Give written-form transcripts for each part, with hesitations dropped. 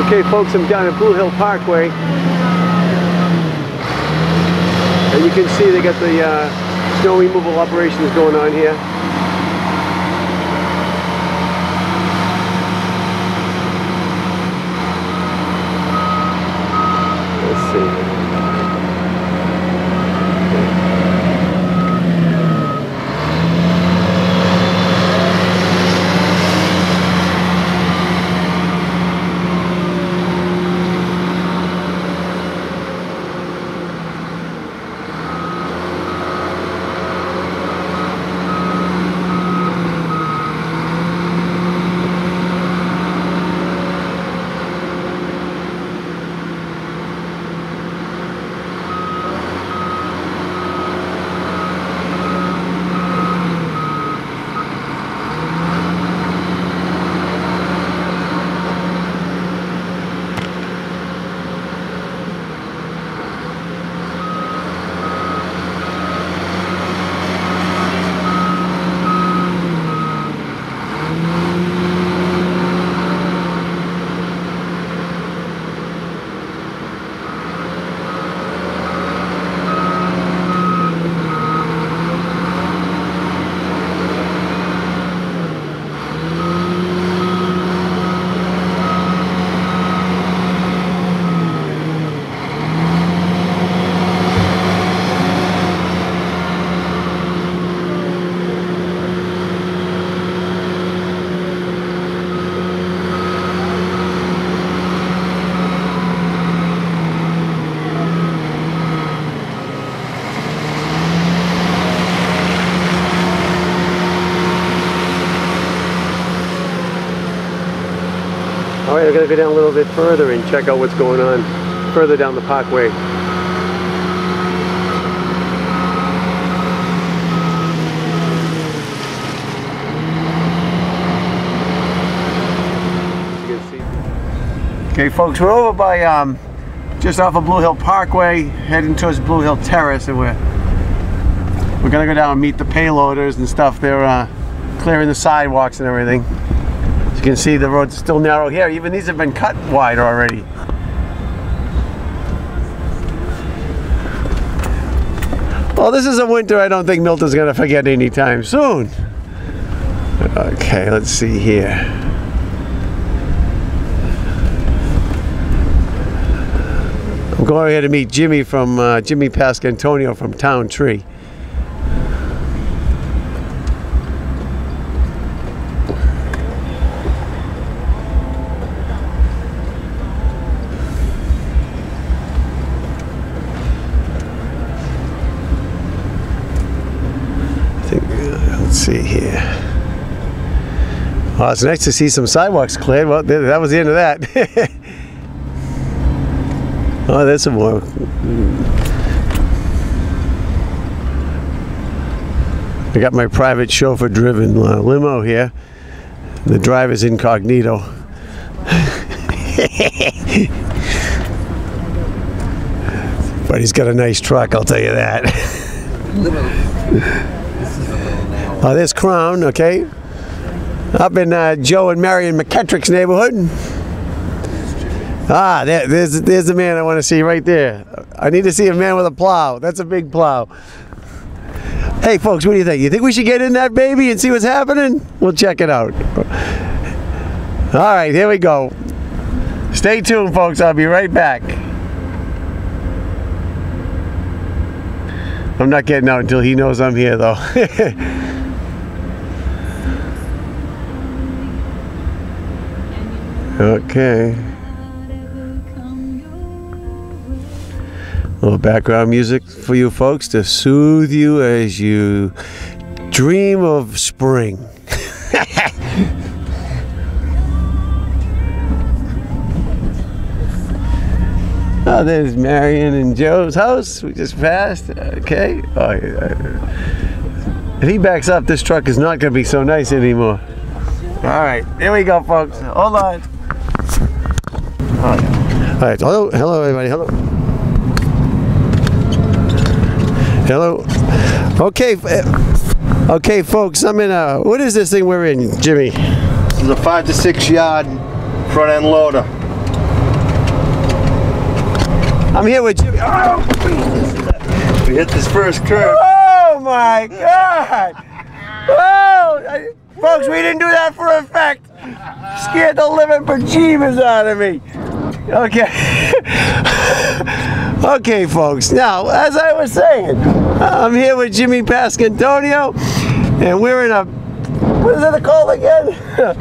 Okay folks, I'm down at Blue Hill Parkway, and you can see they got the snow removal operations going on here. Let's see. Alright, I'm going to go down a little bit further and check out what's going on further down the parkway. Okay folks, we're over by just off of Blue Hill Parkway, heading towards Blue Hill Terrace, and we're going to go down and meet the payloaders and stuff. They're clearing the sidewalks and everything. As you can see, the road's still narrow here. Even these have been cut wide already. Well, this is a winter I don't think Milton's going to forget anytime soon. Okay, let's see here. I'm going here to meet Jimmy from Jimmy Pasquantonio from Towne Tree. Let's see here. Oh, it's nice to see some sidewalks cleared. Well, that was the end of that. Oh, there's some more. I got my private chauffeur-driven limo here. The driver's incognito. But he's got a nice truck, I'll tell you that. Oh, there's Crown, okay. Up in Joe and Marion McKettrick's neighborhood. Ah, there's the man I want to see right there. I need to see a man with a plow. That's a big plow. Hey folks, what do you think? You think we should get in that baby and see what's happening? We'll check it out. All right, here we go. Stay tuned, folks. I'll be right back. I'm not getting out until he knows I'm here, though. Okay. A little background music for you folks to soothe you as you dream of spring. Oh, there's Marion and Joe's house. We just passed. Okay. Oh, if he backs up, this truck is not going to be so nice anymore. All right, here we go, folks. Hold on. All right. Hello, everybody. Hello. Hello. Okay, folks. I'm in a. What is this thing we're in, Jimmy? This is a 5 to 6 yard front end loader. I'm here with Jimmy. Oh, Jesus. We hit this first curve. Oh my God! Oh, folks, we didn't do that for effect. Scared the living bejeebers out of me. Okay. Okay, folks. Now, as I was saying, I'm here with Jimmy Pasquantonio, and we're in a, what is it called again?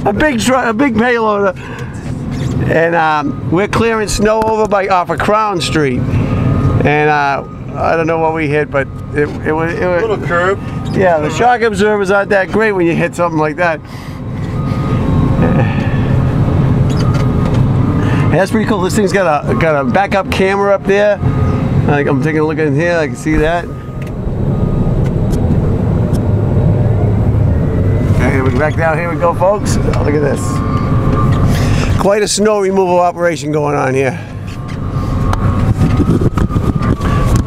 a big truck, a big payloader, and we're clearing snow over off of Crown Street, and I don't know what we hit, but it was a little curb. Yeah, the shock absorbers aren't that great when you hit something like that. That's pretty cool. This thing's got a backup camera up there. Like, I'm taking a look in here. I can see that. Okay, we're back down. Here we go, folks. Oh, look at this. Quite a snow removal operation going on here.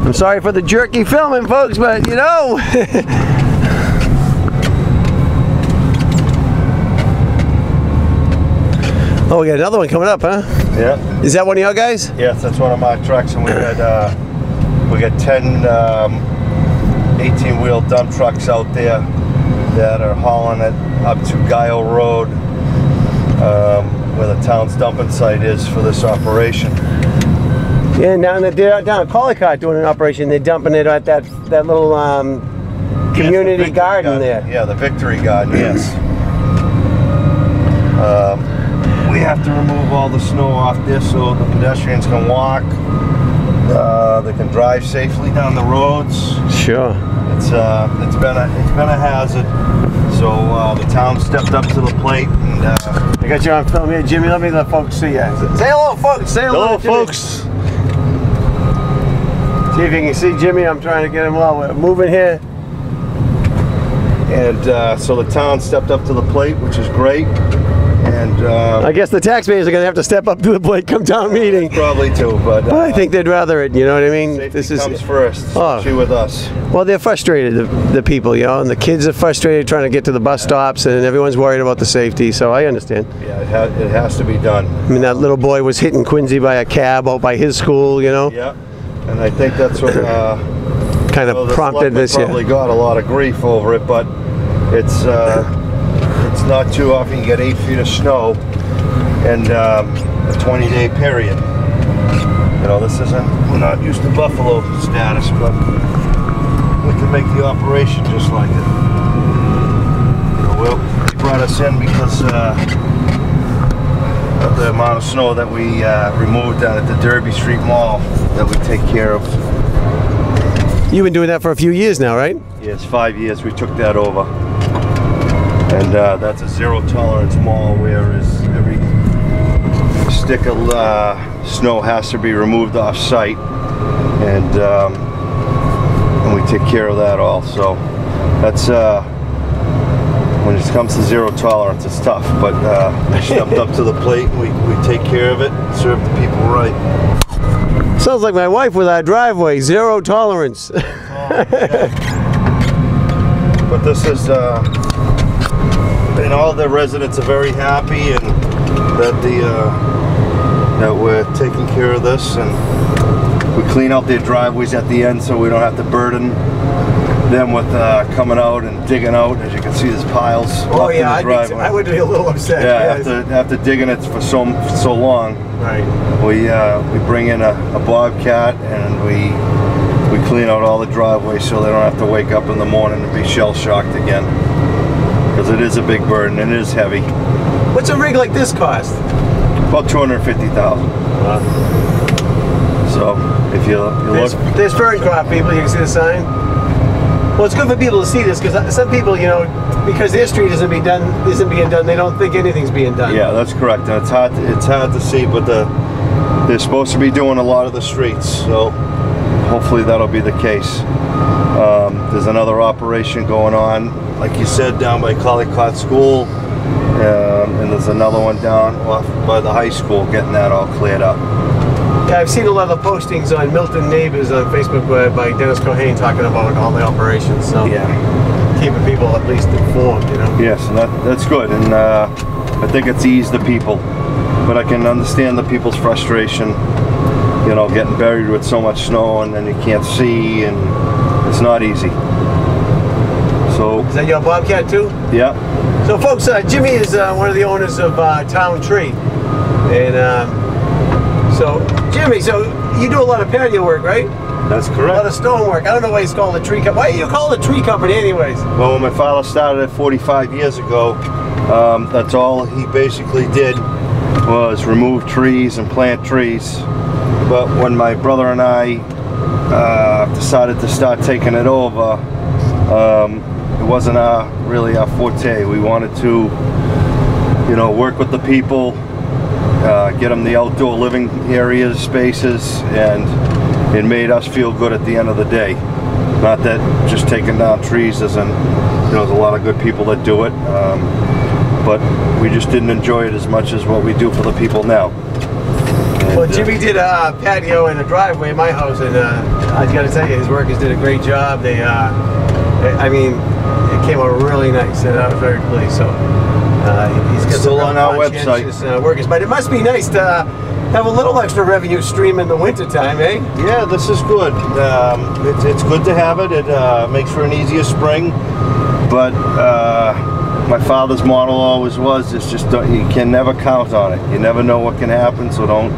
I'm sorry for the jerky filming, folks, but you know. Oh, we got another one coming up, huh? Yeah. Is that one of your guys? Yes, that's one of my trucks, and we got 10 18-wheel dump trucks out there that are hauling it up to Guile Road, where the town's dumping site is for this operation. Yeah, down at Collicott doing an operation. They're dumping it at that little community garden there. Yeah, the Victory Garden. Yes. We have to remove all the snow off there so the pedestrians can walk. They can drive safely down the roads. Sure. It's been a hazard. So the town stepped up to the plate, and I got you on film here, Jimmy. Let me let folks see you. Say hello, folks. Say hello, folks. See if you can see Jimmy. I'm trying to get him while we're moving here. And so the town stepped up to the plate, which is great. And I guess the taxpayers are going to have to step up to the plate come town meeting. Probably too, but I think they'd rather it. You know what I mean? Safety comes first, especially with us. Well, they're frustrated, the people, you know, and the kids are frustrated trying to get to the bus stops, and everyone's worried about the safety. So I understand. Yeah, it has to be done. I mean, that little boy was hitting Quincy by a cab out by his school, you know. Yeah, and I think that's what kind of prompted this. Probably got a lot of grief over it, but it's not too often you get 8 feet of snow in a 20-day period. You know, we're not used to buffalo status, but we can make the operation just like it. You know, well, they brought us in because of the amount of snow that we removed down at the Derby Street Mall that we take care of. You've been doing that for a few years now, right? Yes, 5 years. We took that over. And that's a zero-tolerance mall, whereas every stick of snow has to be removed off-site, and we take care of that all. So that's when it comes to zero tolerance, it's tough. But we stepped up to the plate. We take care of it, serve the people right. Sounds like my wife with our driveway. Zero tolerance. Oh, yeah. But this is. And all the residents are very happy, and that we're taking care of this, and we clean out their driveways at the end so we don't have to burden them with coming out and digging out. As you can see, there's piles. Oh yeah, I would be a little upset. Yeah, after digging it for so long. Right. We bring in a bobcat, and we clean out all the driveways so they don't have to wake up in the morning and be shell shocked again. Because it is a big burden and it is heavy. What's a rig like this cost? About $250,000. So if you look, there's Ferncroft people. You can see the sign. Well, it's good for people to see this because some people, you know, because their street isn't being done, they don't think anything's being done. Yeah, that's correct. And it's hard to see, but they're supposed to be doing a lot of the streets. So hopefully that'll be the case. There's another operation going on, like you said, down by Collicott School, and there's another one down off by the high school, getting that all cleared up. Yeah, I've seen a lot of postings on Milton Neighbors on Facebook by Dennis Cohane talking about all the operations. So yeah, keeping people at least informed, you know. Yes, and that's good, and I think it's eased the people, but I can understand the people's frustration. you know, getting buried with so much snow, and then you can't see, and it's not easy. So is that your Bobcat too? Yeah. So folks, Jimmy is one of the owners of Towne Tree, and so Jimmy, so you do a lot of patio work, right? That's correct. A lot of stone work. I don't know why it's called a tree company. Why do you call it a tree company anyways? Well, when my father started it 45 years ago, that's all he basically did was remove trees and plant trees. But when my brother and I decided to start taking it over, it wasn't really our forte. We wanted to, you know, work with the people, get them the outdoor living areas, spaces, and it made us feel good at the end of the day. Not that just taking down trees isn't, you know, there's a lot of good people that do it, but we just didn't enjoy it as much as what we do for the people now. And, well, Jimmy did a patio and a driveway in my house, and I got to tell you, his workers did a great job. They, I mean, it came out really nice, and I was very pleased. So he's got still on our website. Workers, but it must be nice to have a little extra revenue stream in the winter time, eh? Yeah, this is good. It's good to have it. It makes for an easier spring, but my father's motto always was, it's just you can never count on it. You never know what can happen, so don't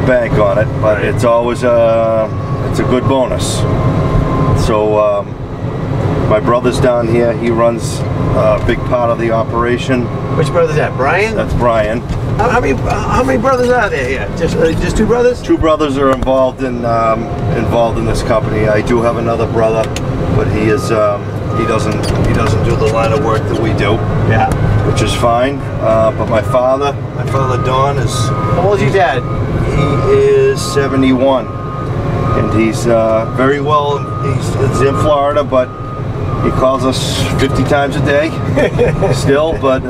bank on it. But right. It's always it's a good bonus. So my brother's down here. He runs a big part of the operation. Which brother's that? Brian? That's Brian. How many brothers are there here? Just two brothers? Two brothers are involved in this company. I do have another brother, but he is he doesn't do the line of work that we do. Yeah. Which is fine. But my father Don is. How old is your dad? He is 71, and he's very well. He's in Florida, but he calls us 50 times a day still, but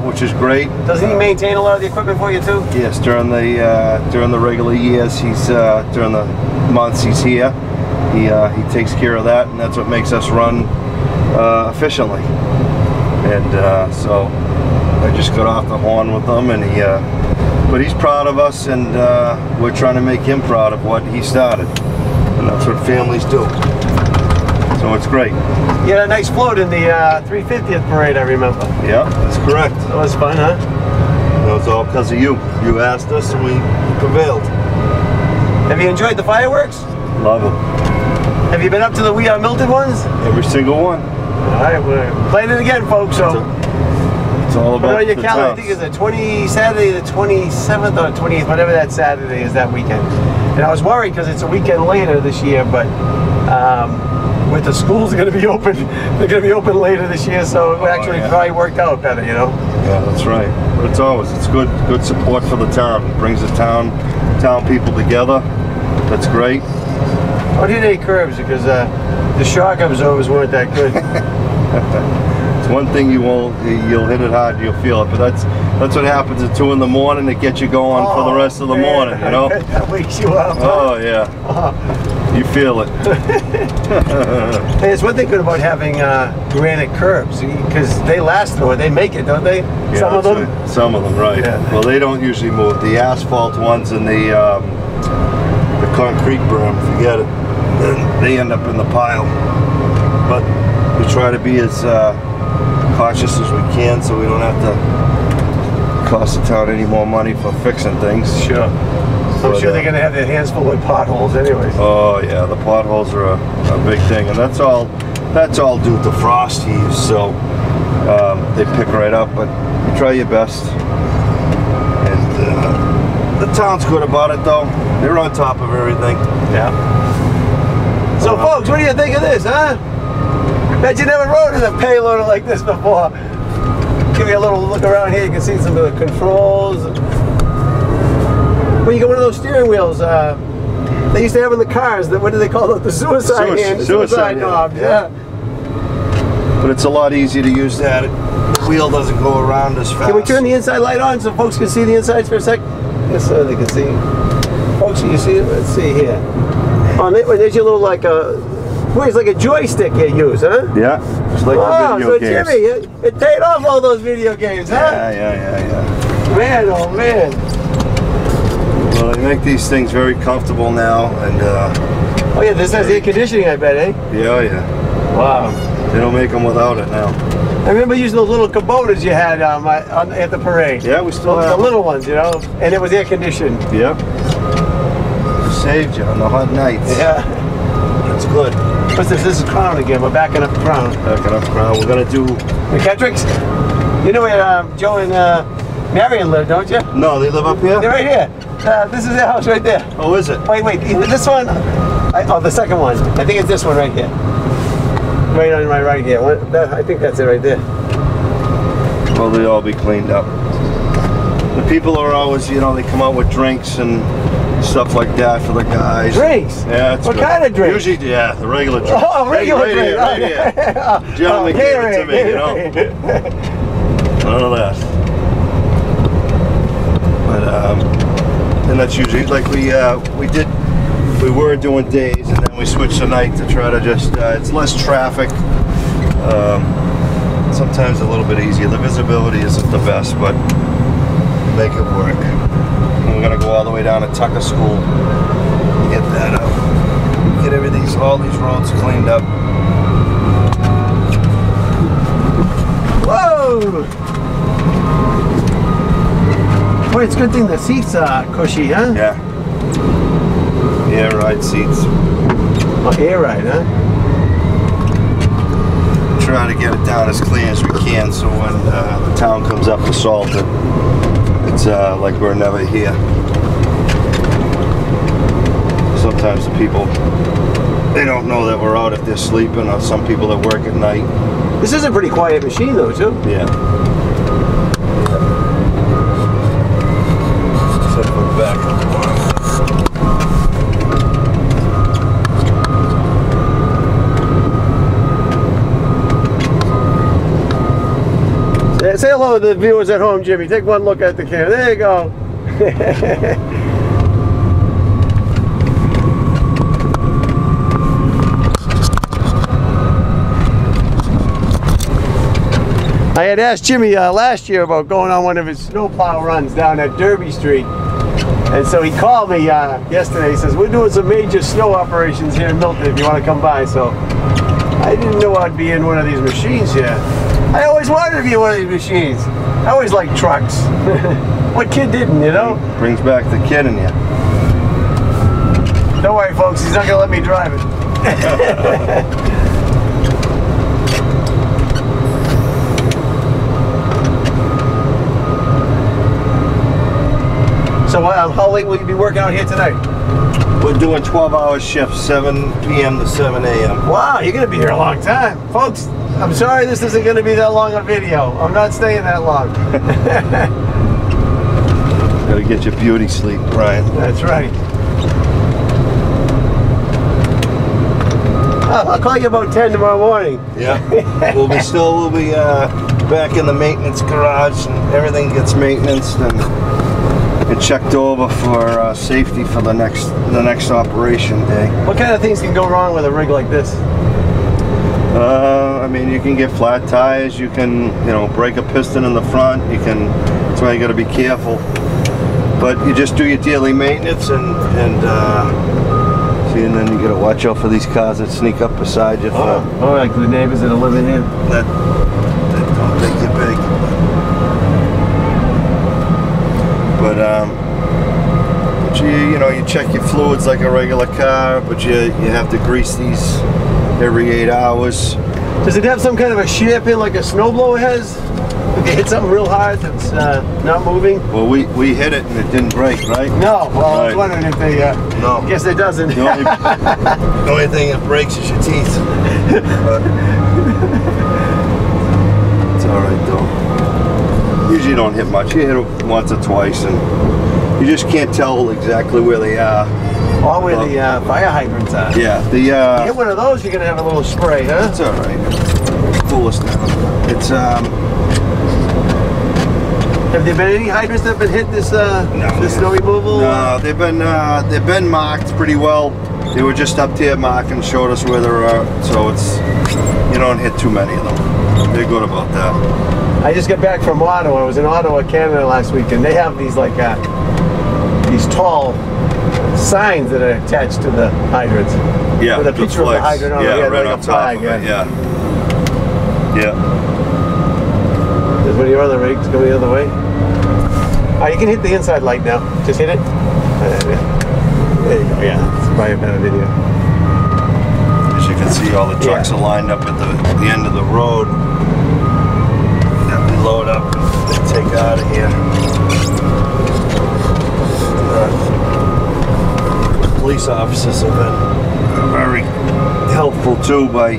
which is great. Doesn't he maintain a lot of the equipment for you too? Yes, during the regular years, he's during the months he's here. He takes care of that, and that's what makes us run efficiently. And so I just got off the horn with him, and but he's proud of us, and we're trying to make him proud of what he started, and that's what families do. So it's great. You had a nice float in the 350th parade, I remember. Yeah, that's correct. That was fun, huh? That was all because of you. You asked us, and we prevailed. Have you enjoyed the fireworks? Love them. Have you been up to the We Are Milton ones? Every single one. All right, we're playing it again, folks. So it's all about put it on your the calendar. towns. I think it's Saturday the 27th or 28th, whatever that Saturday is that weekend. And I was worried because it's a weekend later this year, but with the schools are going to be open, they're going to be open later this year, so it actually probably worked out better, you know. Yeah, that's right. But it's good support for the town. It brings the town people together. That's great. I did any curbs because the shock absorbers weren't that good. It's one thing you'll hit it hard, you'll feel it, but that's what happens at 2 in the morning. It gets you going for the rest of the morning, you know. That wakes you up. Oh yeah. You feel it. Hey, it's one thing good about having granite curbs because they last through it. They make it, don't they? Yeah, Some of them. Right. Some of them, right? Yeah. Well, they don't usually move. The asphalt ones and the concrete berm, forget it. They end up in the pile. But we try to be as cautious as we can, so we don't have to cost the town any more money for fixing things. Sure. I'm sure they're going to have their hands full with potholes anyways. Oh yeah, the potholes are a big thing, and that's all due to frost heaves, so they pick right up, but you try your best. And the town's good about it though. They're on top of everything. Yeah. So folks, what do you think of this, huh? Bet you never rode in a payloader like this before. Give you a little look around here, you can see some of the controls. When you get one of those steering wheels, they used to have in the cars, what do they call it? The suicide hand, suicide knobs, yeah. But it's a lot easier to use that. The wheel doesn't go around as fast. Can we turn the inside light on so folks can see the insides for a sec? Yes, so they can see. Folks, can you see it? Let's see here. Oh, there's your little it's like a joystick you use, huh? Yeah, just like the video games. Jimmy, it paid off all those video games, huh? Yeah. Man, oh man. Well, they make these things very comfortable now, and oh yeah, this has air conditioning, I bet, eh? yeah, yeah. Wow. They don't make them without it now. I remember using those little Kubotas you had at the parade. Yeah, we still have the little ones, you know, and it was air conditioned. Yep. Saved you on the hot nights. Yeah. That's good. What's this? This is Crown again. We're backing up Crown. Backing up Crown. We're gonna do McKettrick's. You know where Joe and Marion live, don't you? No, they live up here? They're right here. This is their house right there. Oh, is it? Wait, this one? Oh, the second one. I think it's this one right here. Right on my right here. I think that's it right there. Well, they'll all be cleaned up. The people are always, you know, they come out with drinks and stuff like that for the guys. Drinks? Yeah, it's what good. kind of drinks? Usually, yeah, the regular drinks. Oh, regular drinks. Right here. Gentleman gave it to me, you know. None of that. But and that's usually like we were doing days, and then we switched to night to try to just it's less traffic. Sometimes a little bit easier. The visibility isn't the best, but make it work. And we're gonna go all the way down to Tucker School, get that up, get all these roads cleaned up. Whoa! Boy, it's a good thing the seats are cushy, huh? Yeah. Air ride seats. Oh, air ride, huh? Try to get it down as clean as we can, so when the town comes up to salt it, it's like we're never here. Sometimes the people, they don't know that we're out if they're sleeping, or some people that work at night. This is a pretty quiet machine though, too. Yeah. Except for the back of the car. Say hello to the viewers at home, Jimmy. Take one look at the camera. There you go. I had asked Jimmy last year about going on one of his snowplow runs down at Derby Street. And so he called me yesterday. He says, we're doing some major snow operations here in Milton if you want to come by. So I didn't know I'd be in one of these machines here. I always wanted to be in one of these machines. I always liked trucks. What kid didn't, you know? Brings back the kid in you. Don't worry, folks. He's not going to let me drive it. So how late will you be working out here tonight? We're doing 12-hour shifts, 7 p.m. to 7 a.m. Wow, you're going to be here a long time. Folks, I'm sorry this isn't going to be that long a video. I'm not staying that long. Gotta get your beauty sleep, Brian. That's right. I'll call you about 10 tomorrow morning. Yeah. we'll be back in the maintenance garage, and everything gets maintenanced and checked over for safety for the next operation day. What kind of things can go wrong with a rig like this? I mean, you can get flat tires. You can, break a piston in the front. That's why you got to be careful. But you just do your daily maintenance and then you got to watch out for these cars that sneak up beside you. Oh, like the neighbors that are living here. That don't think you're big. But you check your fluids like a regular car, but you have to grease these every 8 hours. Does it have some kind of a shear pin like a snowblower has? If you hit something real hard that's not moving? Well, we hit it and it didn't break, right? No. Well, right. I was wondering if they. No. Guess it doesn't. The only thing that breaks is your teeth. But it's all right though. Usually you don't hit much. You hit it once or twice, and you just can't tell exactly where they are. Or where the fire hydrants are. Yeah. You hit one of those, you're gonna have a little spray, huh? That's all right. Coolest now. It's Have there been any hydrants that have been hit this snow removal? No, they've been marked pretty well. They were just up there marking and showed us where they were. So you don't hit too many of them. They're good about that. I just got back from Ottawa. I was in Ottawa, Canada last week, and they have these like these tall signs that are attached to the hydrants. Yeah, with a picture of the hydrant on it. Yeah, right like on a flag. top of it, yeah. Yeah. There's one of your other rigs going the other way. Oh, you can hit the inside light now. Just hit it. There you go. Yeah, it's probably a better video. As you can see, all the trucks are lined up at the end of the road that we load up and take out of here. Police officers have been very helpful too by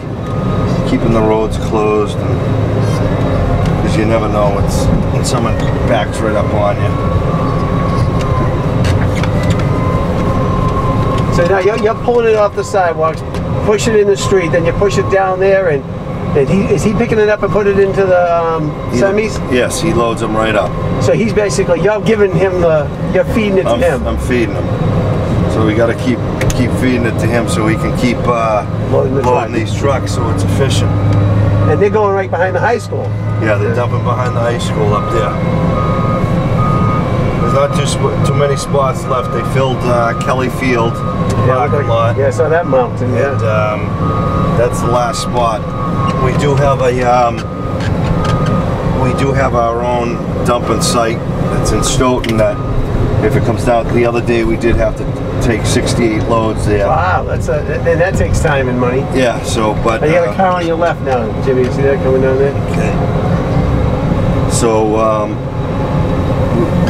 keeping the roads closed, because you never know when someone backs right up on you. So now you're pulling it off the sidewalks, push it in the street, then you push it down there, and is he picking it up and put it into the semis? Yes, he loads them right up. So he's basically, you're giving him you're feeding it to him. I'm feeding him. So we got to keep feeding it to him so he can keep loading these trucks so it's efficient. And they're going right behind the high school. Yeah, they're dumping behind the high school up there. There's not too many spots left. They filled Kelley Field parking lot. Yeah, I saw that mountain. Yeah. And that's the last spot. We do have our own dumping site that's in Stoughton that, if it comes down, the other day we did have to take 68 loads there. Wow, and that takes time and money. Yeah, so, but... You got a car on your left now, Jimmy. You see that coming down there? Okay. So,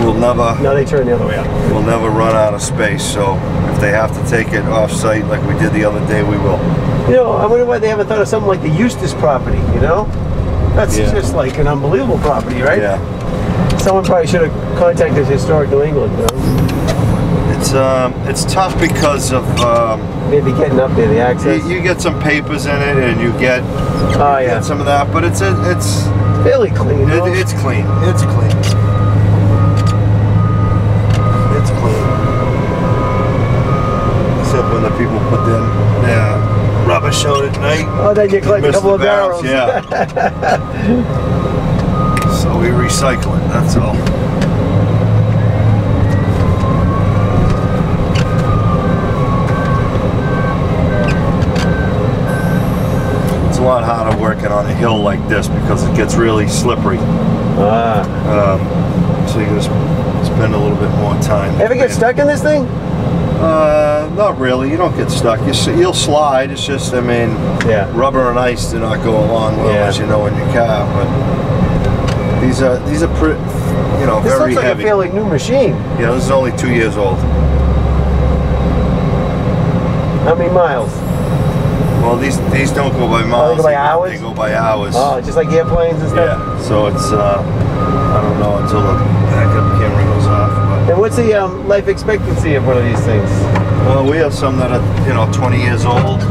we'll never... No, they turn the other way out. We'll never run out of space, so if they have to take it off-site like we did the other day, we will. You know, I wonder why they haven't thought of something like the Eustis property, you know? That's just like an unbelievable property, right? Yeah. Someone probably should have contacted Historic New England, you know? It's tough because of maybe getting up there, the access. You get some papers in it, and you get get some of that, but it's fairly clean. It's clean. It's clean. It's clean. Except when the people put their rubbish out at night. Oh, then you collect a couple of barrels. Yeah. So we recycle it. That's all. A lot harder working on a hill like this because it gets really slippery. So you gotta spend a little bit more time. Ever get stuck in this thing? Not really. You don't get stuck. You'll slide. It's just, I mean, rubber and ice do not go along well, as you know, in your car. But these are pretty, you know, this very looks like heavy. a fairly new machine. Yeah, this is only 2 years old. How many miles? Well, these don't go by miles. Oh, they go by hours? They go by hours. Oh, just like airplanes and stuff? Yeah, so it's, I don't know until the backup camera goes off. But. And what's the life expectancy of one of these things? Well, we have some that are, 20 years old.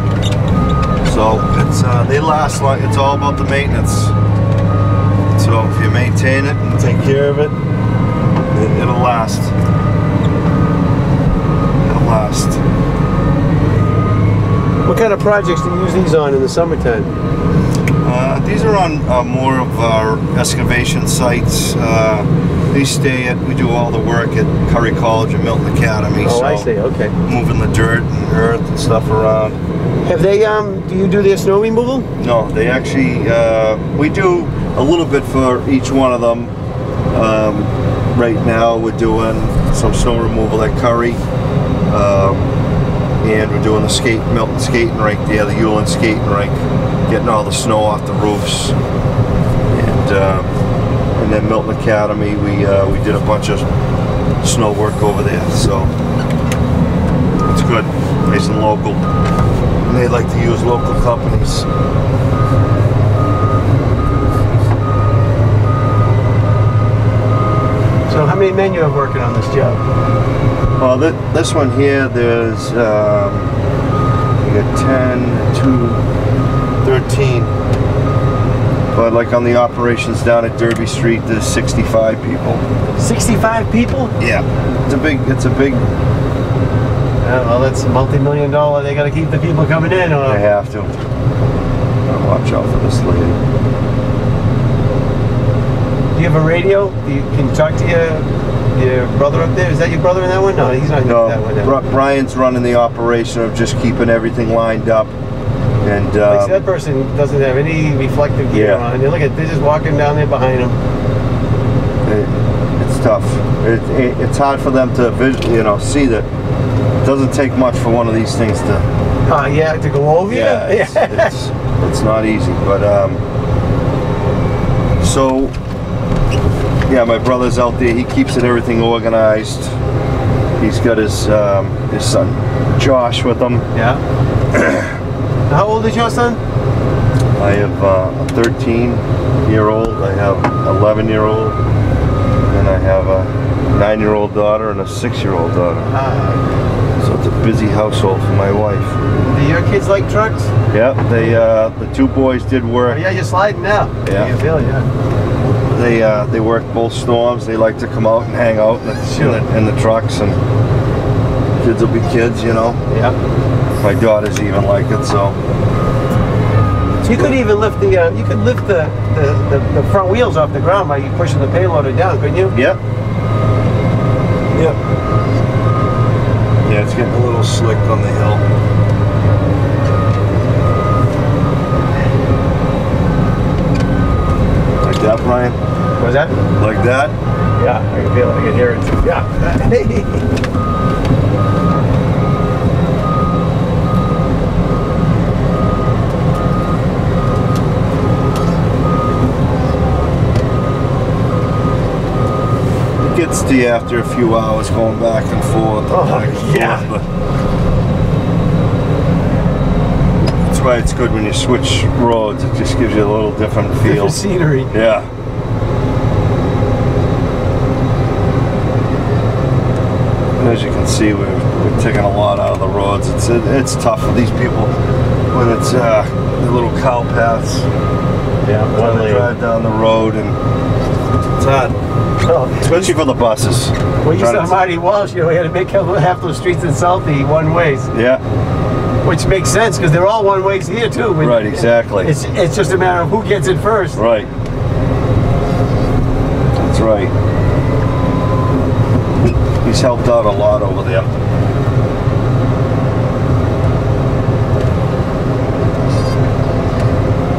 So it's they last long. It's all about the maintenance. So if you maintain it and take care of it, it'll last. It'll last. What kind of projects do you use these on in the summertime? These are on more of our excavation sites. We do all the work at Curry College and Milton Academy. Oh, so I see, okay. Moving the dirt and earth and stuff around. Have they, do you do their snow removal? No, they actually, we do a little bit for each one of them. Right now we're doing some snow removal at Curry. And we're doing the Milton skating rink there, the Hewlin skating rink, getting all the snow off the roofs. And then Milton Academy, we did a bunch of snow work over there, so it's good, nice and local. And they like to use local companies. So how many men you have working on this job? Well, this one here, there's, you got 10, 2, 13. But like on the operations down at Derby Street, there's 65 people. 65 people? Yeah. It's a big. Well, that's multi-million-dollar. They got to keep the people coming in. Or... They have to. Watch out for this lady. Do you have a radio? Can you talk to your your brother up there? Is that your brother in that one? No, he's not in that one. No, Brian's running the operation of just keeping everything lined up. And like, that person doesn't have any reflective gear on. And look at, they're just walking down there behind him. It's tough. It's hard for them to see that it doesn't take much for one of these things to. To go over you. It's not easy, but so yeah, my brother's out there. He keeps everything organized. He's got his son Josh with him. Yeah. How old is your son? I have a 13-year-old, I have an 11-year-old, and I have a 9-year-old daughter and a 6-year-old daughter. So it's a busy household for my wife. Do your kids like trucks? Yeah, the two boys did work. Oh, yeah, you're sliding now. Yeah. You feel it, yeah. They work both storms. They like to come out and hang out in the trucks, and kids will be kids, Yeah. My daughters even like it, so. You could even lift the the front wheels off the ground by you pushing the payloader down, couldn't you? Yep. Yep. Yeah, it's getting a little slick on the hill. Like that, Brian? Was that? Like that? Yeah, I can feel it. I can hear it too. Yeah. Gets to you after a few hours going back and forth. Yeah. That's why it's good when you switch roads. It just gives you a little different feel. Different scenery. Yeah. And as you can see, we're taking a lot out of the roads. It's tough for these people when it's the little cow paths. Yeah. When they drive down the road, and it's hard. Especially for the buses. Well, you saw Marty Walsh, we had to make half those streets in Southie one ways. Yeah. Which makes sense because they're all one ways here too. Right, exactly. It's just a matter of who gets it first. Right. That's right. He's helped out a lot over there.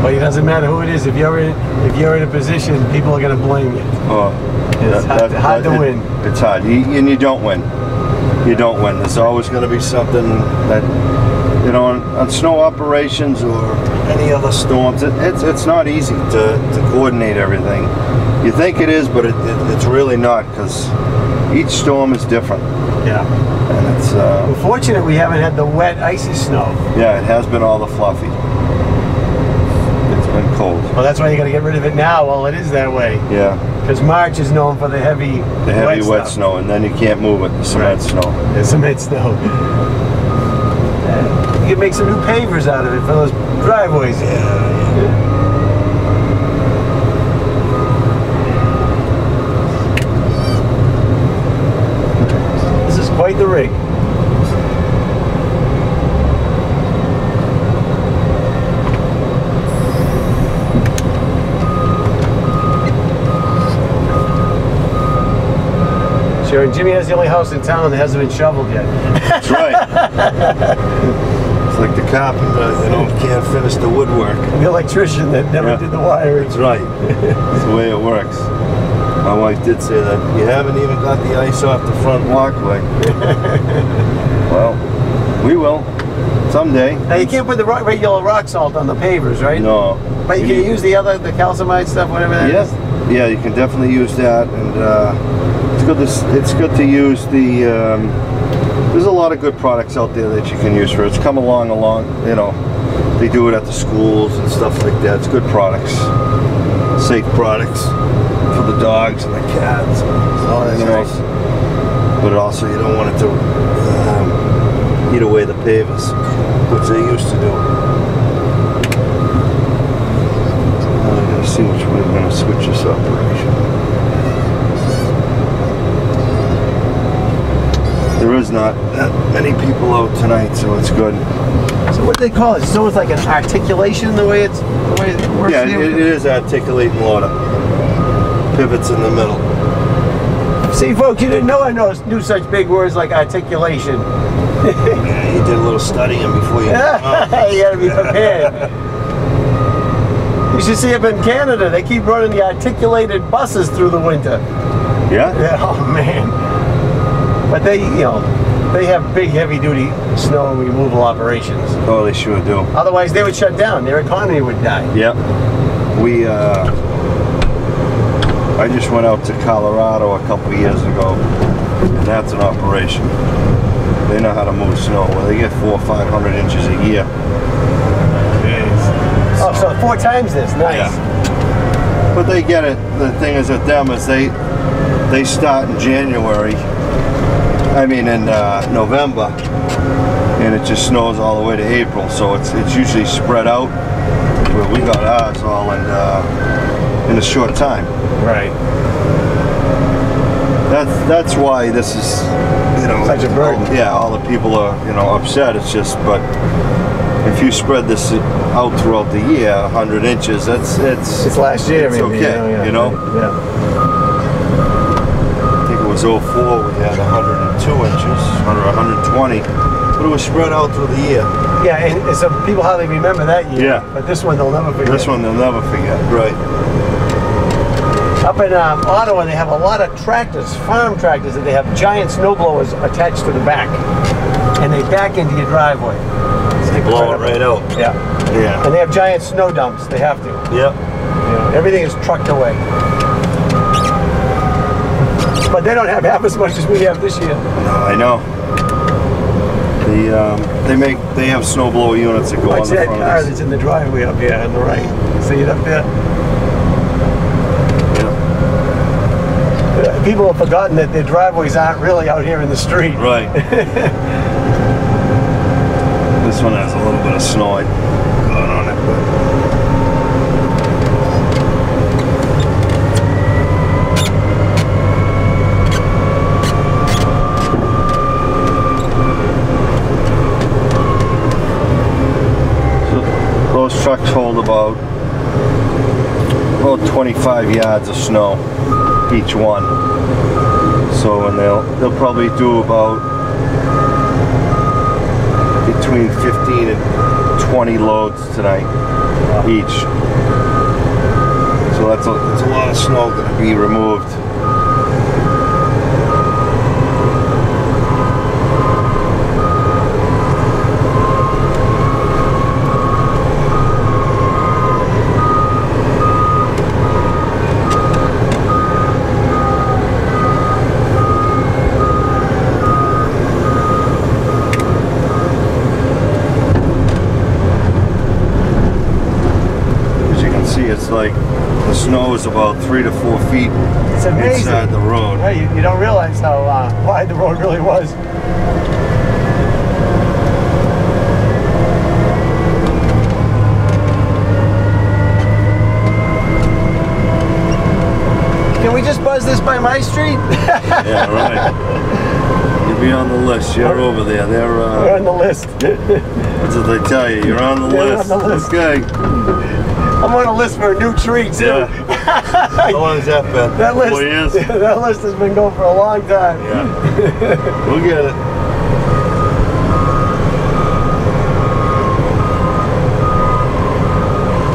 But it doesn't matter who it is. If you're in a position, people are going to blame you. Oh. It's hard to win. It's hard, and you don't win. You don't win. There's always going to be something that, on snow operations or any other storms, it's not easy to coordinate everything. You think it is, but it's really not, because each storm is different. Yeah. And it's we're fortunate we haven't had the wet, icy snow. Yeah, it has been all the fluffy. It's been cold. Well, that's why you got to get rid of it now while it is that way. Yeah. Because March is known for the heavy wet snow, and then you can't move it, the cement snow. The cement snow. You can make some new pavers out of it for those driveways. Yeah. This is quite the rig. Sure, and Jimmy has the only house in town that hasn't been shoveled yet. That's right. It's like the carpenter, can't finish the woodwork. The electrician that never did the wiring. That's right. That's the way it works. My wife did say that you haven't even got the ice off the front walkway. Well, we will someday. Now you can't put the regular rock salt on the pavers, right? No. But you can use the calcimide stuff, whatever that is. Yeah, you can definitely use that, and it's good to use the. There's a lot of good products out there that you can use for it. It's come along. They do it at the schools and stuff like that. It's good products, safe products for the dogs and the cats. Oh, that's nice. But also, you don't want it to eat away the pavers, which they used to do. I'm going to see which way we're going to switch this operation. There is not that many people out tonight, so it's good. So what do they call it? So it's like an articulation the way it works? Yeah, it is articulating water. Pivots in the middle. See, folks, you didn't know I knew such big words like articulation. Yeah, you did a little studying before you. You gotta be prepared. You should see up in Canada, they keep running the articulated buses through the winter. Yeah? Yeah, oh man. But they, you know, they have big heavy-duty snow removal operations. Oh, they sure do. Otherwise, they would shut down. Their economy would die. Yep. I just went out to Colorado a couple years ago, and that's an operation. They know how to move snow. Well, they get 400 or 500 inches a year. Jeez. Oh, so 4 times this. Nice. Yeah. But they get it. The thing is with them is they start in January. I mean in November, and it just snows all the way to April. So it's usually spread out. Where we got ours all in a short time. Right. That's why this is, you know, such a burden. Yeah, all the people are, you know, upset. It's just, but if you spread this out throughout the year, 100 inches, it's last year. It's maybe, okay, you know. Yeah. I think it was 04. We had 102 inches, or 120, but it was spread out through the year. Yeah, and so people hardly remember that year. Yeah. But this one they'll never forget. This one they'll never forget. Right. Up in Ottawa, they have a lot of tractors, farm tractors, that they have giant snow blowers attached to the back, and they back into your driveway. So they blow it right out. Yeah. Yeah. And they have giant snow dumps. They have to. Yep. You know, everything is trucked away. But they don't have half as much as we have this year. No, I know. They have snowblower units that go on the front. Watch that car that's in the driveway up here on the right. See it up there? Yeah. People have forgotten that their driveways aren't really out here in the street. Right. This one has a little bit of snow going on it, but. Those trucks hold about 25 yards of snow each one. So, and they'll probably do about between 15 and 20 loads tonight each. So that's a lot of snow going to be removed. It's like the snow is about 3 to 4 feet inside the road. Yeah, you don't realize how wide the road really was. Can we just buzz this by my street? Yeah, right. You'll be on the list. You're over there. We're on the list. That's what they tell you. You're on the list. On the list. Okay. I'm on a list for a new tree too. Yeah. How long has that been? That list, 4 years? That list has been going for a long time. Yeah. We'll get it.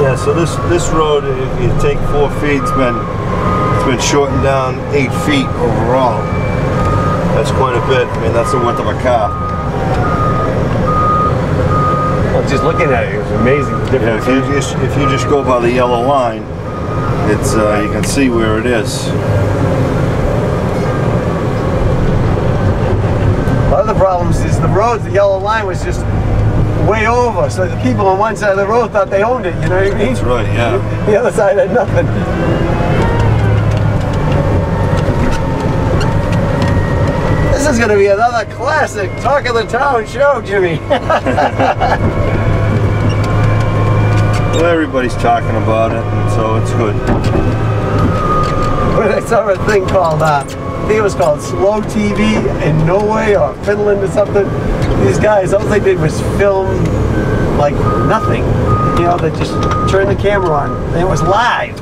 Yeah, so this road, if you take 4 feet, it's been shortened down 8 feet overall. That's quite a bit. I mean, that's the width of a car. Just looking at it, it was amazing. The difference. Yeah, if you just go by the yellow line, it's you can see where it is. One of the problems is the road. The yellow line was just way over, so the people on one side of the road thought they owned it. You know what I mean? That's right. Yeah. The other side had nothing. This is going to be another classic Talk of the Town show, Jimmy. Well, everybody's talking about it, and so it's good. When I saw a thing called, I think it was called Slow TV in Norway or Finland or something. These guys, all they did was film like nothing. You know, they just turned the camera on, and it was live.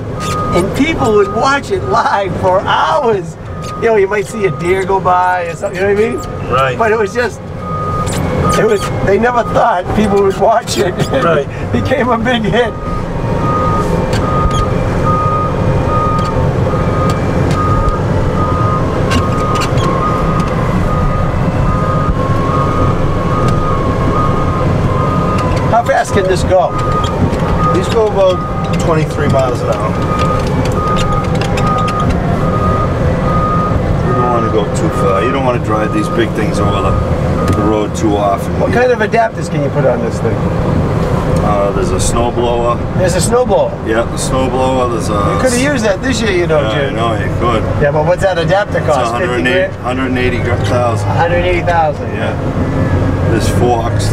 and people would watch it live for hours. You know, you might see a deer go by or something, you know what I mean? Right. But it was just, they never thought people would watch it. Right. It became a big hit. How fast can this go? These go about 23 miles an hour. You don't want to go too far. You don't want to drive these big things over the road too often. What kind of adapters can you put on this thing? There's a snow blower. There's a snow blower. Yeah, the snow blower. There's a. You could have used that this year, you know, Yeah, Jim. I know, you could. Yeah, but what's that adapter It's cost? 180,000. 180,000. Yeah. There's forks.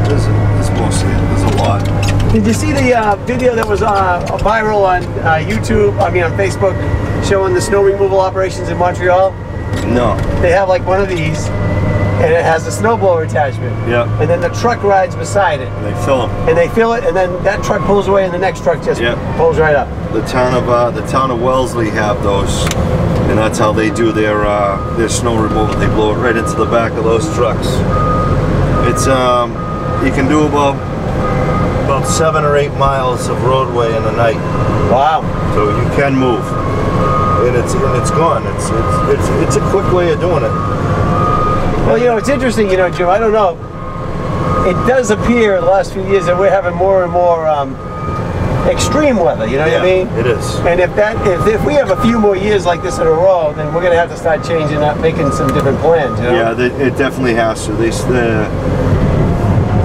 There's mostly. There's a lot. Did you see the video that was viral on YouTube? I mean, on Facebook, showing the snow removal operations in Montreal. No. They have like one of these, and it has a snowblower attachment. Yeah. And then the truck rides beside it. And they fill them. And they fill it, and then that truck pulls away, and the next truck just pulls right up. The town of Wellesley have those, and that's how they do their snow removal. They blow it right into the back of those trucks. It's you can do about 7 or 8 miles of roadway in a night. Wow. So you can move, and it's gone. It's a quick way of doing it. Well, you know, it's interesting, you know, Jim, I don't know. It does appear the last few years that we're having more and more extreme weather, you know what I mean? It is. And if we have a few more years like this in a row, then we're going to have to start changing up, making some different plans, you know? Yeah, it definitely has to.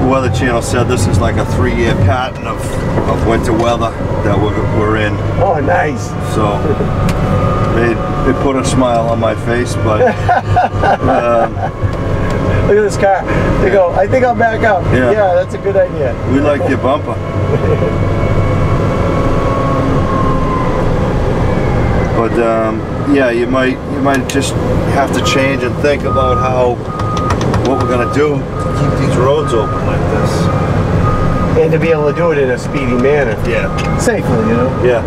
The Weather Channel said this is like a 3-year pattern of winter weather that we're in. Oh, nice. So it put a smile on my face, but look at this car. They go, I think I'll back up. Yeah. Yeah, that's a good idea. We like your bumper. But yeah, you might just have to change and think about what we're gonna do to keep these roads open like this. And to be able to do it in a speedy manner. Yeah. Safely, you know? Yeah.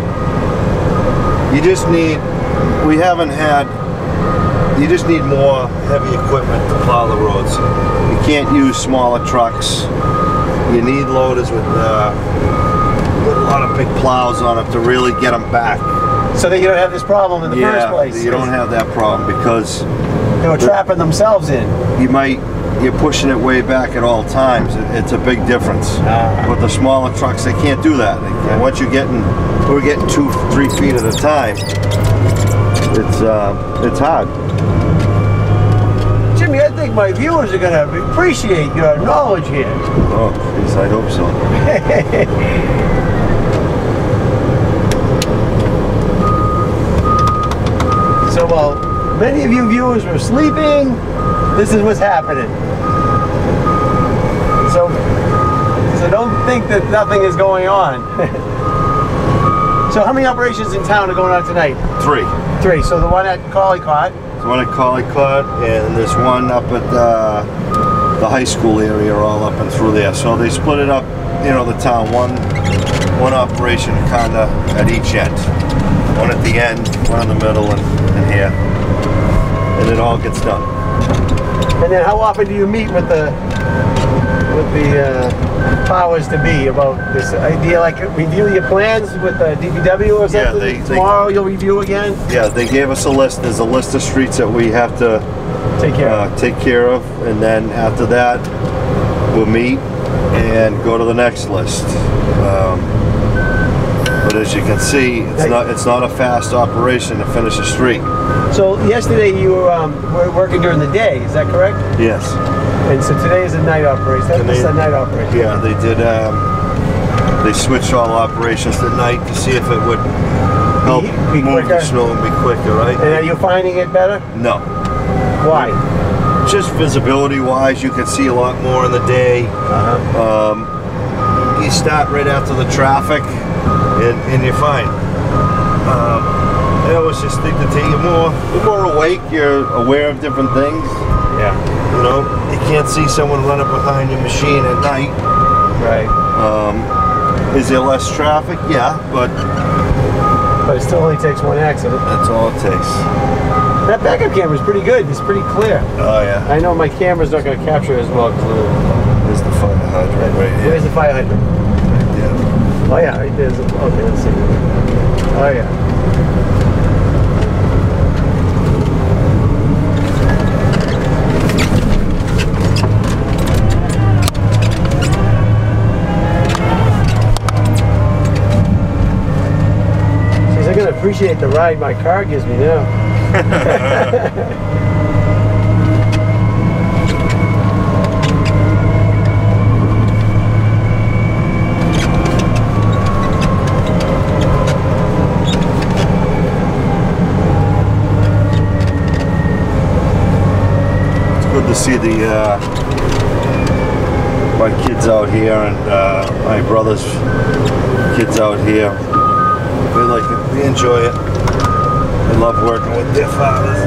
You just need more heavy equipment to plow the roads. You can't use smaller trucks. You need loaders with a lot of big plows on them to really get them back. So that you don't have this problem in the first place. You don't have that problem because they were trapping themselves in. You're pushing it way back at all times. It's a big difference. With the smaller trucks, they can't do that. Once we're getting 2-3 feet at a time, it's hard. Jimmy, I think my viewers are going to appreciate your knowledge here. Oh, geez, I hope so. So while many of you viewers were sleeping, this is what's happening. So don't think that nothing is going on. So how many operations in town are going on tonight? 3. 3. So the one at Collycott. There's one at Collycott, and there's one up at the high school area, all up and through there. So they split it up, you know, the town. One operation kind of at each end. One at the end, one in the middle, and here. And it all gets done. And then how often do you meet with the powers to be about this idea? Like review your plans with the DPW or something? Yeah, tomorrow you'll review again? Yeah, they gave us a list. There's a list of streets that we have to take care of, and then after that we'll meet and go to the next list. But as you can see, it's not a fast operation to finish a street. So yesterday you were working during the day, is that correct? Yes. And so today is a night operation. That's a night operation. Yeah, they did. They switched all operations to night to see if it would help move the snow and be quicker, right? And are you finding it better? No. Why? Just visibility-wise, you can see a lot more in the day. You start right after the traffic, and you're fine. I always just think that you're more awake. You're aware of different things. Yeah. You know, you can't see someone running behind your machine at night. Right. Is there less traffic? Yeah, but But it still only takes one accident. That's all it takes. That backup camera is pretty good. It's pretty clear. Oh yeah. I know my camera's not going to capture it as well. There's the fire hydrant right here. Where's the fire hydrant? Right there. Oh yeah, right there's. Okay, let's see. Oh yeah. I'm going to appreciate the ride my car gives me now. It's good to see my kids out here and my brother's kids out here. We like it. We enjoy it. They love working with their fathers.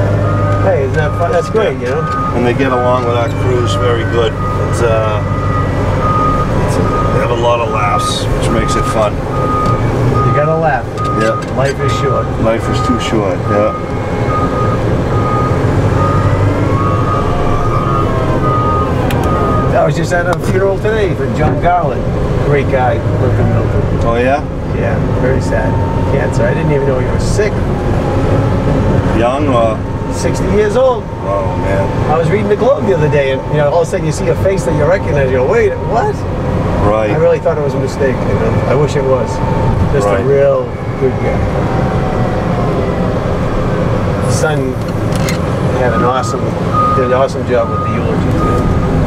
Hey, isn't that fun? That's great, you know? And they get along with our crews very good. They have a lot of laughs, which makes it fun. You gotta laugh. Yeah. Life is short. Life is too short, yeah. I was just at a funeral today for John Garland. Great guy, lived in Milton. Oh yeah? Yeah, very sad. Cancer. I didn't even know he was sick. Young or? 60 years old. Oh man. I was reading the Globe the other day, and you know, all of a sudden you see a face that you recognize. You go, wait, what? Right. I really thought it was a mistake. You know? I wish it was. Just a real good guy. Son did an awesome job with the eulogy too.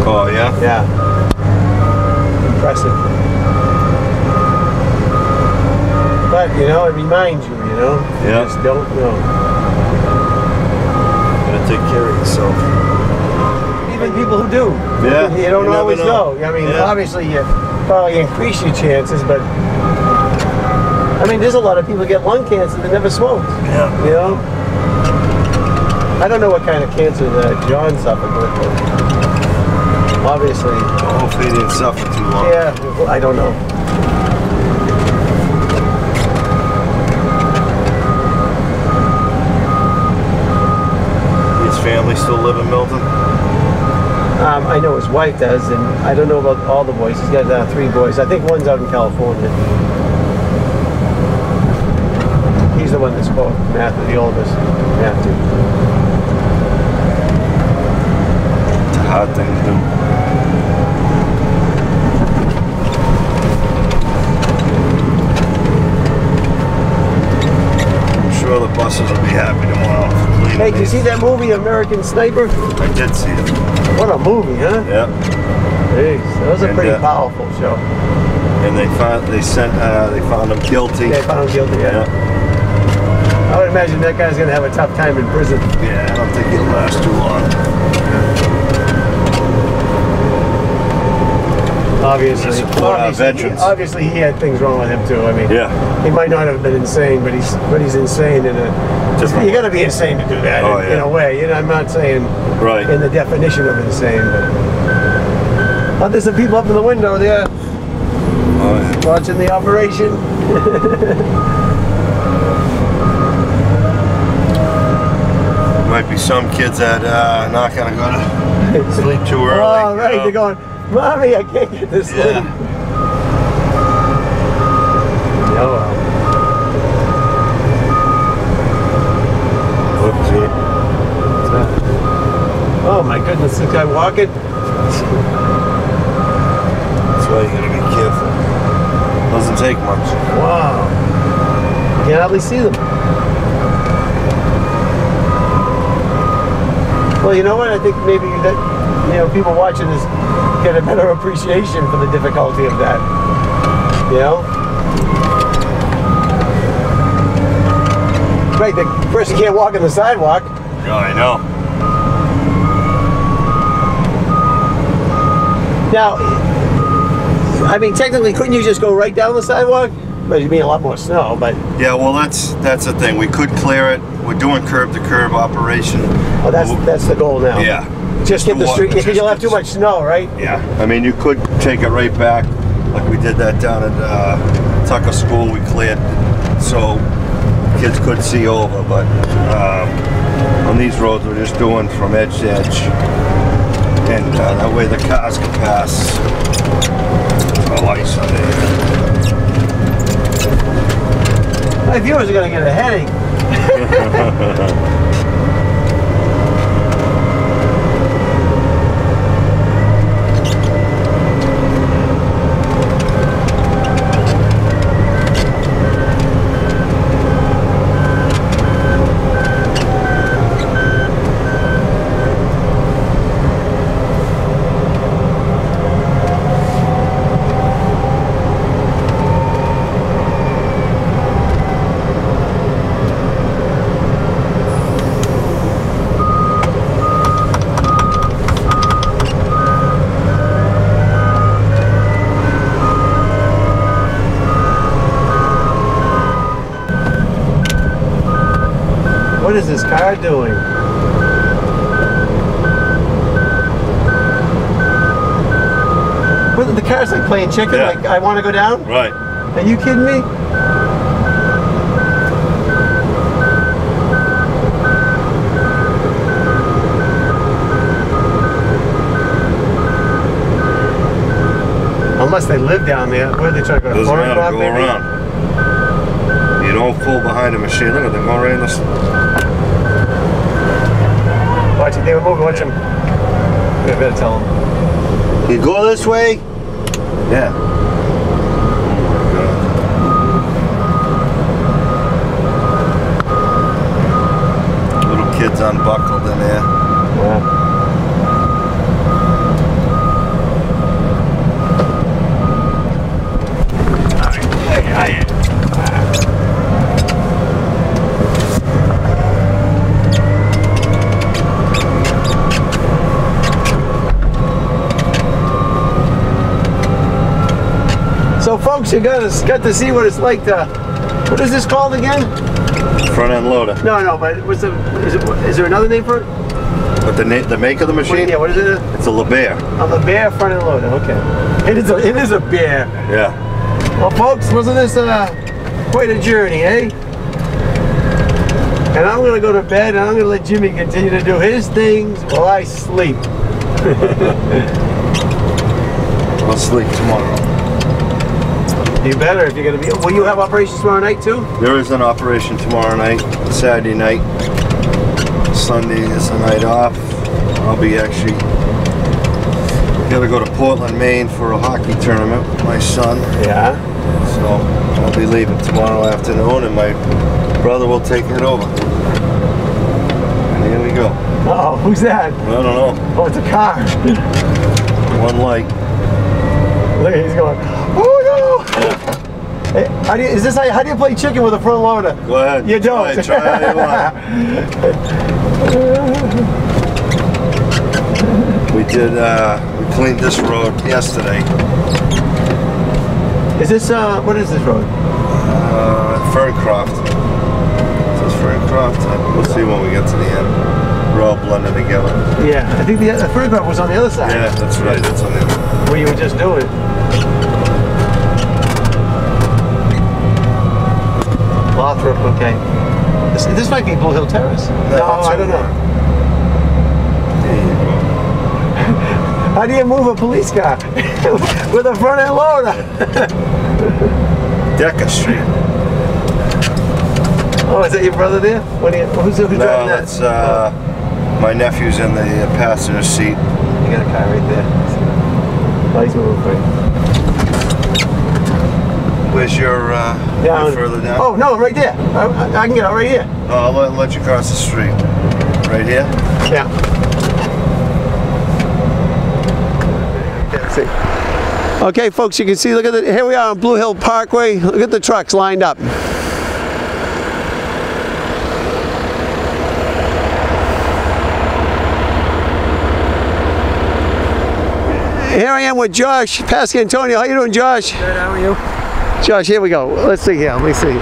Oh yeah? Yeah. Impressive. But, you know, it reminds you, you know? You just don't know. Gotta take care of yourself. Even people who do. Yeah. You don't always know. I mean, obviously you probably increase your chances, but I mean, there's a lot of people who get lung cancer that never smoked. Yeah. You know? I don't know what kind of cancer that John suffered with, but obviously. Hopefully he didn't suffer too long. Yeah, I don't know. His family still live in Milton? I know his wife does, and I don't know about all the boys. He's got 3 boys. I think one's out in California. He's the one that spoke, Matthew, the oldest. Matthew. It's a hard thing to do. I'm sure the buses will be happy tomorrow. Hey, did you see that movie, American Sniper? I did see it. What a movie, huh? Yeah. Jeez, that was a pretty powerful show. And they found him guilty. They found him guilty, yeah. I would imagine that guy's going to have a tough time in prison. Yeah, I don't think he'll last too long. Obviously, he had things wrong with him too. I mean, he might not have been insane, but he's insane in a. You got to be insane to do that in a way. You know, I'm not saying in the definition of insane, but there's some people up in the window there watching the operation. Might be some kids that not gonna go to sleep too early. Oh, right. They're going, Mommy, I can't get to sleep. Oh, well. Oopsie. Oh, my goodness. This guy walking. That's why you gotta be careful. Doesn't take much. Wow. You can hardly see them. Well, you know what? I think maybe that, you know, people watching this get a better appreciation for the difficulty of that. You know? Right, the person can't walk on the sidewalk. Oh, I know. Now, I mean, technically, couldn't you just go right down the sidewalk? But you'd be a lot more snow, but... Yeah, well, that's the thing. We could clear it. We're doing curb-to-curb operation. Oh, that's the goal now. Yeah. Just hit the street, because you'll have too much snow, right? Yeah. I mean, you could take it right back, like we did that down at Tucker School. We cleared. So, kids could see over, but on these roads we're just doing from edge to edge, and that way the cars can pass. Oh, ice on there. My viewers are gonna get a headache. What is this car doing? What, the car's like playing chicken, Yeah. like I want to go down? Right. Are you kidding me? Unless they live down there. Where are they trying to go? Doesn't matter, go around. You don't pull behind a machine. Look at them going right in the... Watch it, they were moving, watch them. We better tell them. You go this way? Yeah. Oh my God. Little kids unbuckled in there. Yeah. So folks, you got to see what it's like to, what is this called again? Front end loader. No, but is there another name for it? But the make of the machine? Yeah, what is it? It's a LeBaire. A LeBaire front end loader, okay. It is a bear. Yeah. Well folks, wasn't this quite a journey, eh? And I'm gonna go to bed and I'm gonna let Jimmy continue to do his things while I sleep. I'll sleep tomorrow. You better if you're gonna be. Will you have operations tomorrow night too? There is an operation tomorrow night, Saturday night. Sunday is the night off. I'll be actually gotta go to Portland, Maine for a hockey tournament with my son. Yeah. So I'll be leaving tomorrow afternoon and my brother will take it over. And here we go. Uh oh, who's that? I don't know. Oh, it's a car. One light. Look, he's going. Oh no! Hey, how do you play chicken with a front loader? Go ahead. You don't. Try how you want. We cleaned this road yesterday. Is this what is this road? Ferncroft. It says Ferncroft. We'll see when we get to the end. We're all blended together. Yeah, I think the Ferncroft was on the other side. Yeah, that's right. That's on the other side. Where you were just doing. Lothrop, okay. This might be Blue Hill Terrace. No, I don't know. There you go. How do you move a police car with a front end loader? Decker Street. Oh, is that your brother there? Who's driving that? That's my nephew's in the passenger seat. You got a car right there. Oh, he's moving for you. Where's your down. further down? Oh no, right there. I can get out right here. Oh, I'll let you cross the street. Right here? Yeah. See. Okay, folks, you can see. Look at here we are on Blue Hill Parkway. Look at the trucks lined up. Here I am with Josh Pasquantonio. How you doing, Josh? Good, how are you? Josh, here we go. Let's see here. Let me see.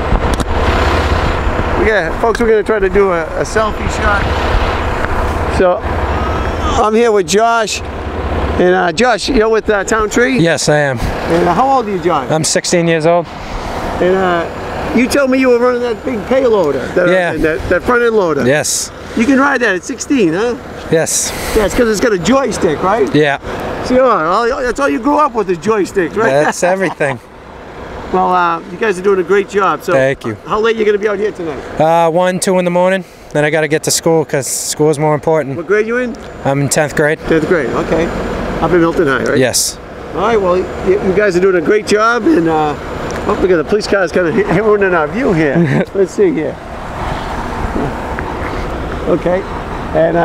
Folks, we're going to try to do a selfie shot. So, I'm here with Josh. And Josh, you're with Towne Tree? Yes, I am. And how old are you, Josh? I'm 16 years old. And You told me you were running that big payloader. That front end loader. Yes. You can ride that at 16, huh? Yes. Yeah, it's because it's got a joystick, right? Yeah. See, that's all you grew up with is joysticks, right? That's everything. Well, you guys are doing a great job. So, thank you. How late are you going to be out here tonight? 1, 2 in the morning. Then I got to get to school because school is more important. What grade you in? I'm in 10th grade. 10th grade, okay. Up in Milton High, right? Yes. All right, well, you guys are doing a great job, and oh, look at the police cars kind of ruining our view here. Let's see here. Okay, and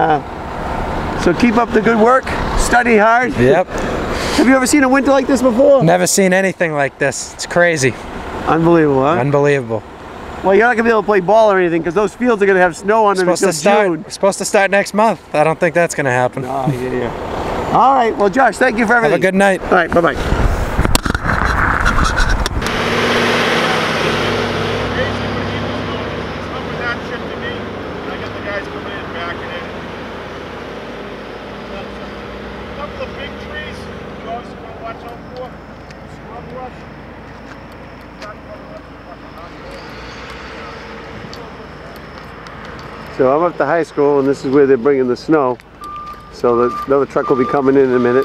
so keep up the good work, study hard. Yep. Have you ever seen a winter like this before? Never seen anything like this. It's crazy. Unbelievable, huh? Unbelievable. Well, you're not going to be able to play ball or anything because those fields are going to have snow on them until June. It's supposed to start next month. I don't think that's going to happen. Oh, yeah. All right, well, Josh, thank you for everything. Have a good night. All right, bye-bye. So I'm up to high school, and this is where they're bringing the snow. So another truck will be coming in a minute.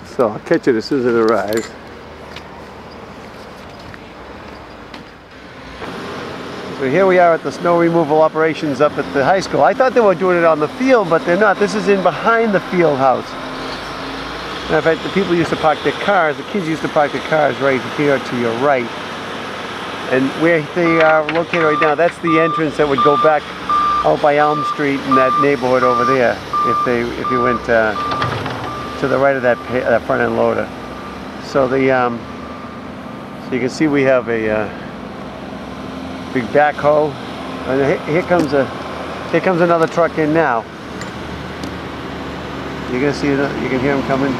So I'll catch it as soon as it arrives. So here we are at the snow removal operations up at the high school. I thought they were doing it on the field, but they're not. This is in behind the field house. Matter of fact, the people used to park their cars, the kids used to park their cars right here to your right. And where they are located right now, that's the entrance that would go back out by Elm Street in that neighborhood over there if you went to the right of that front end loader. So so you can see we have a big backhoe, and here comes another truck in now. You're gonna see it. You can hear them coming.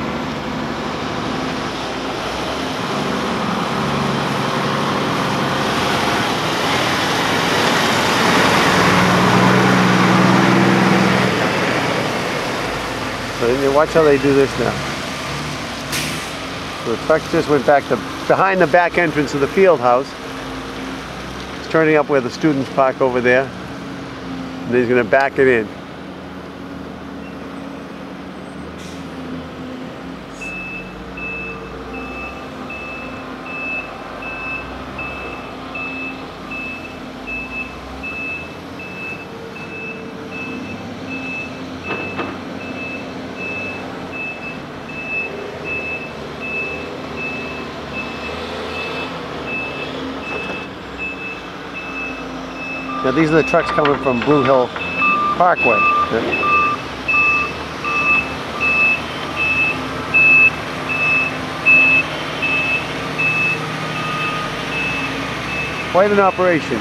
So you watch how they do this now. So the truck just went back to behind the back entrance of the field house. It's turning up where the students park over there, and he's going to back it in. Now these are the trucks coming from Blue Hill Parkway. Quite an operation.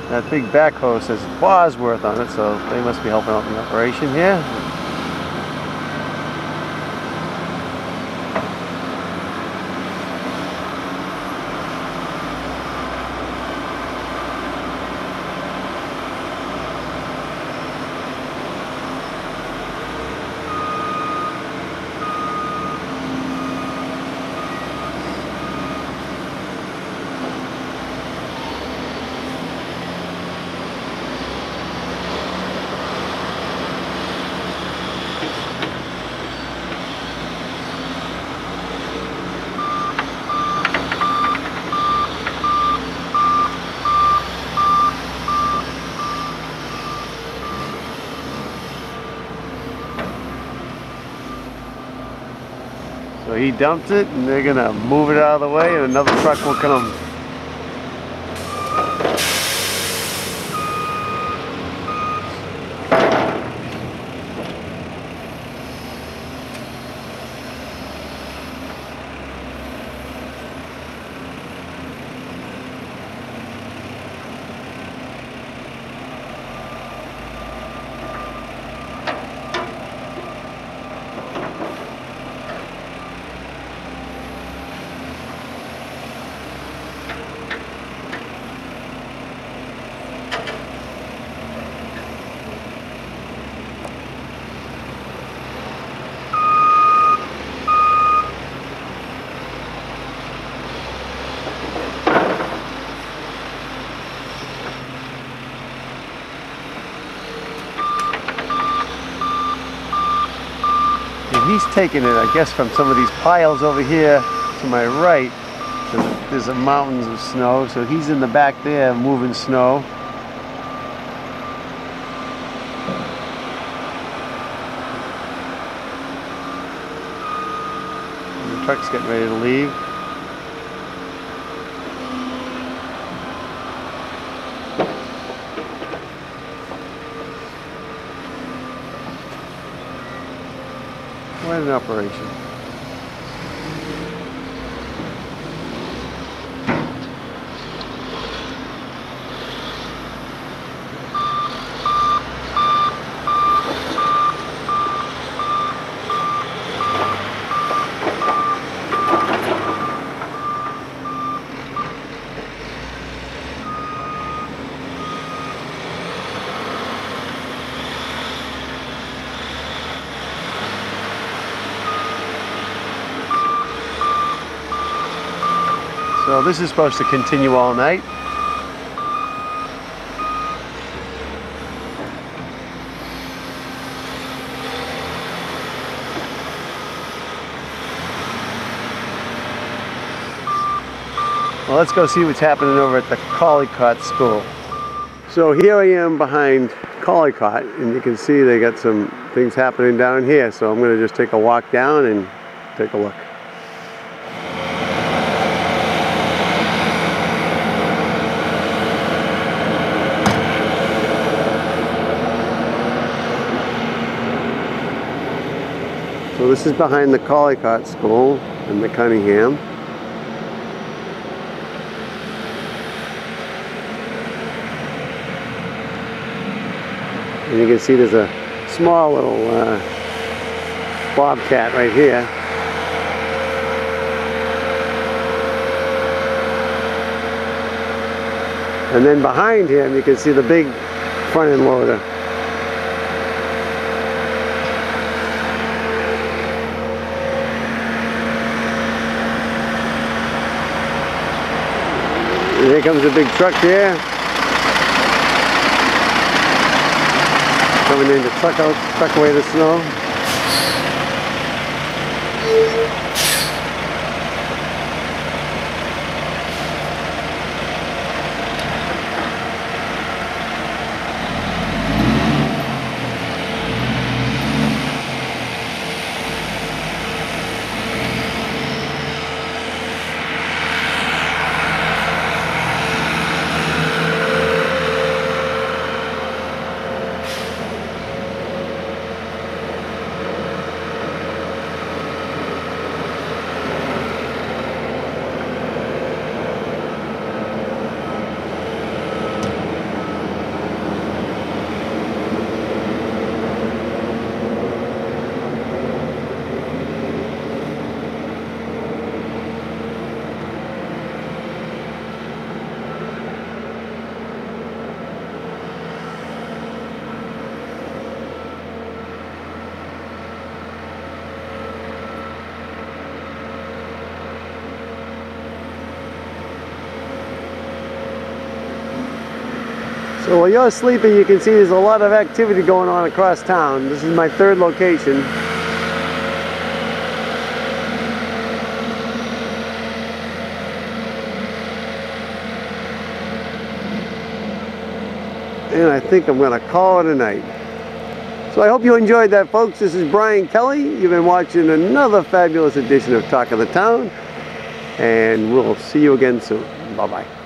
That big backhoe says Bosworth on it, so they must be helping out in the operation here. So he dumped it, and they're gonna move it out of the way, and another truck will come. And he's taking it, I guess, from some of these piles over here to my right. There's a mountains of snow, so he's in the back there moving snow. And the truck's getting ready to leave. What an operation. So this is supposed to continue all night. Well, let's go see what's happening over at the Collycott School. So here I am behind Collycott, and you can see they got some things happening down here. So I'm going to just take a walk down and take a look. So this is behind the Collycott School in the Cunningham. And you can see there's a small little bobcat right here. And then behind him you can see the big front end loader. And here comes a big truck here. Coming in to truck away the snow. So while you're sleeping, you can see there's a lot of activity going on across town. This is my third location. And I think I'm going to call it a night. So I hope you enjoyed that, folks. This is Brian Kelley. You've been watching another fabulous edition of Talk of the Town. And we'll see you again soon. Bye-bye.